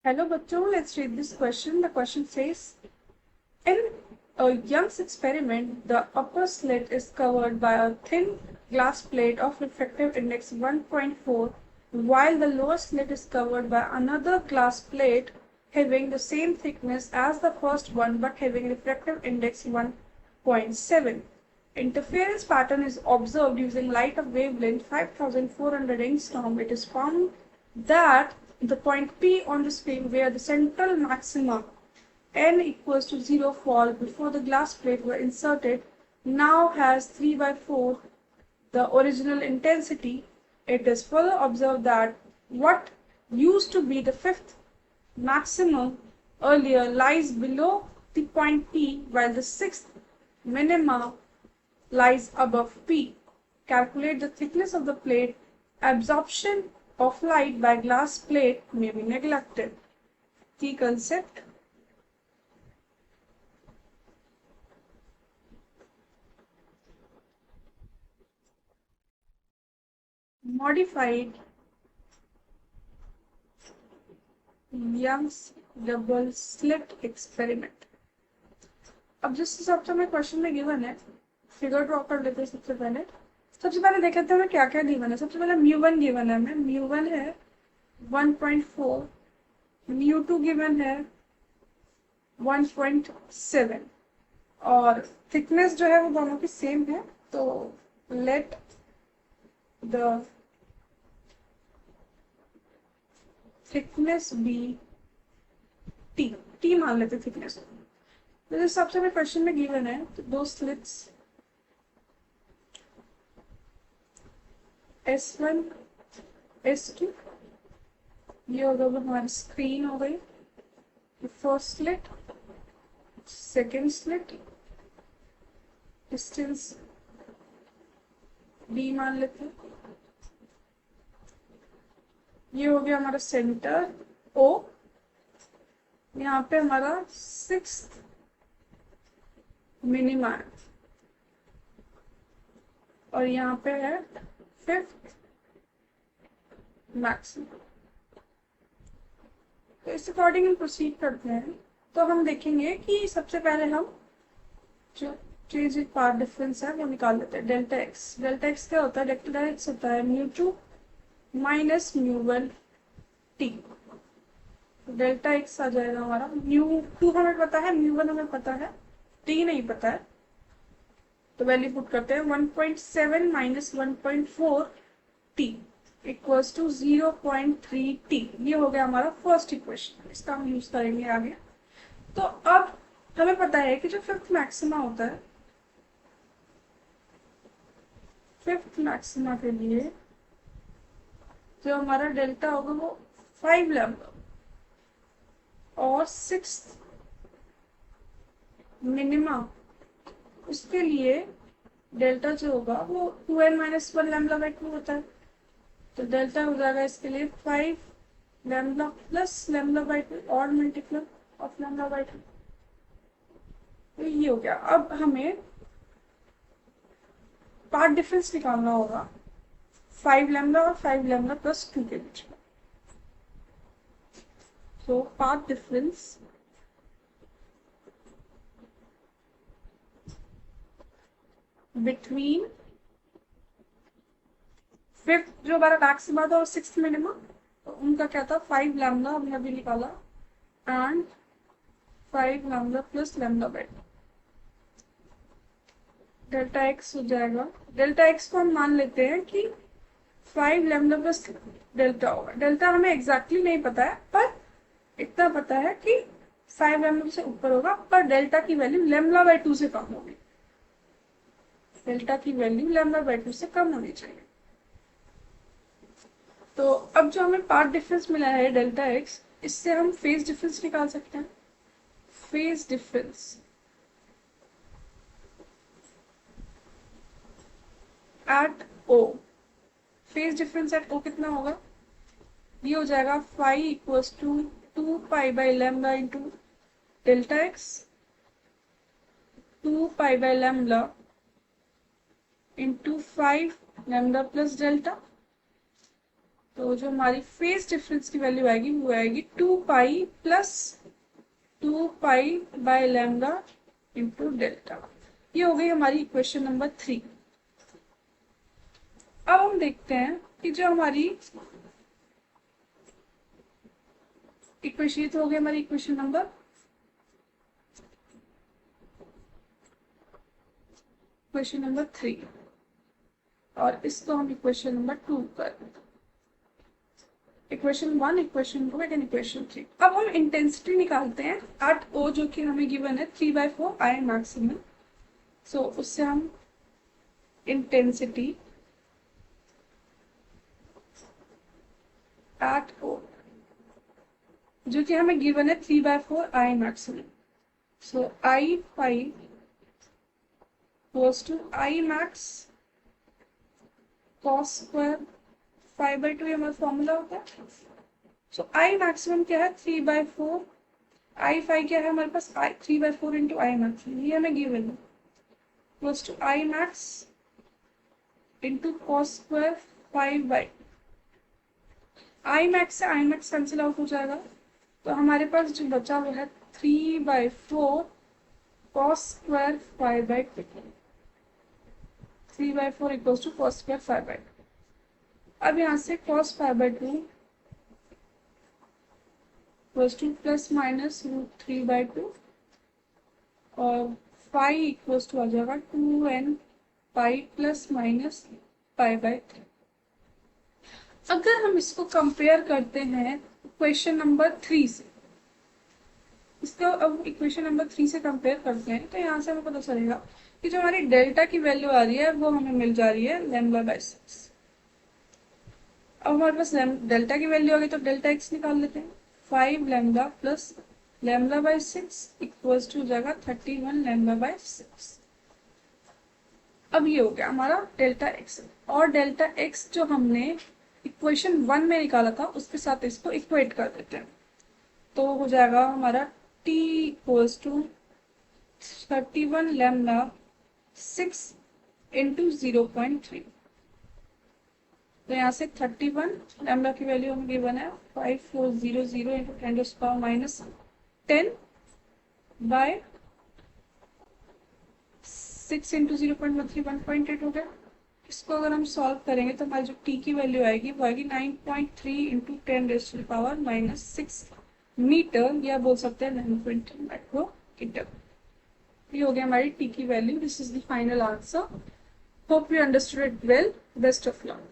Hello, bachcho. Let's read this question. The question says, in a Young's experiment, the upper slit is covered by a thin glass plate of refractive index 1.4, while the lower slit is covered by another glass plate having the same thickness as the first one but having refractive index 1.7. Interference pattern is observed using light of wavelength 5400 angstrom. It is found that the point P on the screen where the central maxima n equals to 0 fall before the glass plate were inserted now has 3 by 4 the original intensity. It is further observed that what used to be the fifth maximum earlier lies below the point P while the sixth minima lies above P. Calculate the thickness of the plate. Absorption of light by glass plate may be neglected. Key concept: modified Young's double slit experiment. अब जिस हिसाब से हमें question में given है, figure draw कर लेते हैं। सबसे पहले देख लेते हैं हमें क्या क्या गिवन है। सबसे पहले म्यू1 गिवन है, हमें म्यू1 है 1.4, म्यू2 गिवन है 1.7 और थिकनेस जो है वो दोनों की सेम है। तो let the thickness be t मान लेते थिकनेस। तो जिस हिसाब से हमें क्वेश्चन में गिवन है, तो दो स्लिट्स S1 S2, ये होगा वो हमारी स्क्रीन हो गई। First slit, second slit, distance D मान लेते हैं। ये हो गया हमारा सेंटर O। यहाँ पे हमारा सिक्स्थ मिनिमा है और यहाँ पे है फिफ्थ मैक्सिमम। तो इस अकॉर्डिंग हम प्रोसीड करते हैं। तो हम देखेंगे कि सबसे पहले हम जो चीज पार्ट डिफरेंस है वो निकाल लेते हैं। डेल्टा एक्स, डेल्टा एक्स क्या होता है? डेल्टा एक्स होता है म्यू2 माइनस म्यू1 टी। डेल्टा एक्स आ जाएगा हमारा, म्यू2 हमें पता है, म्यू1 हमें पता है, टी नहीं पता है। तो वैल्यू पुट करते हैं 1.7 minus 1.4 t equals to 0.3 t. ये हो गया हमारा फर्स्ट इक्वेशन, इसका हम यूज करेंगे आगे। तो अब हमें पता है कि जो फिफ्थ मैक्सिमा होता है, फिफ्थ मैक्सिमा के लिए जो हमारा डेल्टा होगा वो 5 लैम्डा और सिक्स्थ मिनिमा, उसके लिए डेल्टा जो होगा वो 2n माइनस 1 लैम्डा बाई 2 होता है। तो डेल्टा हो जाएगा इसके लिए 5 लैम्डा प्लस लैम्डा बाई 2 और मल्टीप्लाई ऑफ लैम्डा बाई 2। तो ये हो गया। अब हमें पार्ट डिफरेंस निकालना होगा 5 लैम्डा और 5 लैम्डा प्लस 2 के बीच में। So path difference between fifth जो हमारा मैक्सिमा था और सिक्स्थ मिनिमा, तो उनका क्या था? 5 लैम्डा हमने अभी निकाला and 5 lambda plus lambda by delta x हो जाएगा। डेल्टा एक्स को हम मान लेते हैं कि 5 लैम्डा प्लस डेल्टा होगा। डेल्टा हमें एग्जैक्टली नहीं पता है, पर इतना पता है कि 5 लैम्डा से ऊपर होगा, पर डेल्टा की वैल्यू लैम्डा बाई 2 से कम होगी। डेल्टा की वैल्यू लैम्डा बाई 2 से कम होनी चाहिए। तो अब जो हमें पार्ट डिफरेंस मिला है डेल्टा एक्स, इससे हम फेज डिफरेंस निकाल सकते हैं। Phase difference at O, phase difference at O कितना होगा? ये हो जाएगा 5 equals to 2 pi by lambda into delta X, 2 pi by lambda into 5 lambda plus delta तो जो हमारी फेज डिफरेंस की वैल्यू आएगी वो आएगी 2 pi plus 2 pi by lambda into delta. ये हो गई हमारी इक्वेशन नंबर 3। अब हम देखते हैं कि जो हमारी इक्वेशन, तो हो गई हमारी इक्वेशन नंबर 3 और इसको हम इक्वेशन नंबर 2 कर इक्वेशन 1, इक्वेशन 2 एंड इक्वेशन 3। अब हम इंटेंसिटी निकालते हैं एट ओ, जो कि हमें गिवन है 3/4 आई मैक्सिमम। सो उससे हम इंटेंसिटी एट ओ, जो कि हमें गिवन है 3/4 I maximum. So I phi goes to I max cos square 5/2, ये हमारा फॉर्मूला होता है। सो आई मैक्सिमम क्या है 3/4, आई फाई क्या है हमारे पास 3/4 इंटू आई मैक्सिमम, ये हमें गिवन है, goes to I max into cos square 5/2। I max से आई मैक्स कैंसिल आउट हो जाएगा, तो हमारे पास जो बचा वो है 3/4 cos square 5/2। 3/4 equals to cos square 5/2। अब यहाँ से cos 5/2 equals to plus minus root 3/2 और फाई इक्वल्स टू आ जाएगा 2n पाई प्लस माइनस पाई/3। अगर हम इसको कंपेयर करते हैं इक्वेशन नंबर 3 से, इसको अब इक्वेशन नंबर 3 से कंपेयर करते हैं, तो यहाँ से हमें पता चलेगा कि जो हमारी डेल्टा की वैल्यू आ रही है वो हमें मिल जा रही है λ/6। अब हमारे पास डेल्टा की वैल्यू आ गई तो डेल्टा एक्स निकाल लेते हैं। 5 लैम्डा प्लस λ/6 इक्वल्स टू जाएगा 31 λ/6। अब ये हो गया हमारा डेल्टा एक्स, और डेल्टा एक्स जो हमने इक्वेशन 1 में निकाला था उसके साथ इसको इक्वेट कर देते हैं, तो हो जाएगा हमारा t इक्वल्स टू 31 λ/6 इंटू 0.3। तो यहाँ से 31 लैम्डा की वैल्यू हमें गिवन है 5400 इंटू 10⁻⁻10 बाय 6 इंटू 0.13 1.8 हो गया। इसको अगर हम सॉल्व करेंगे तो हमारी जो t की वैल्यू आएगी वो आएगी 9.3 इंटू 10⁻⁻6 मीटर, या बोल सकते हैं 920 माइक्रो। ये हो गया हमारी t की value. This is the final answer. Hope you understood it well. Best of luck.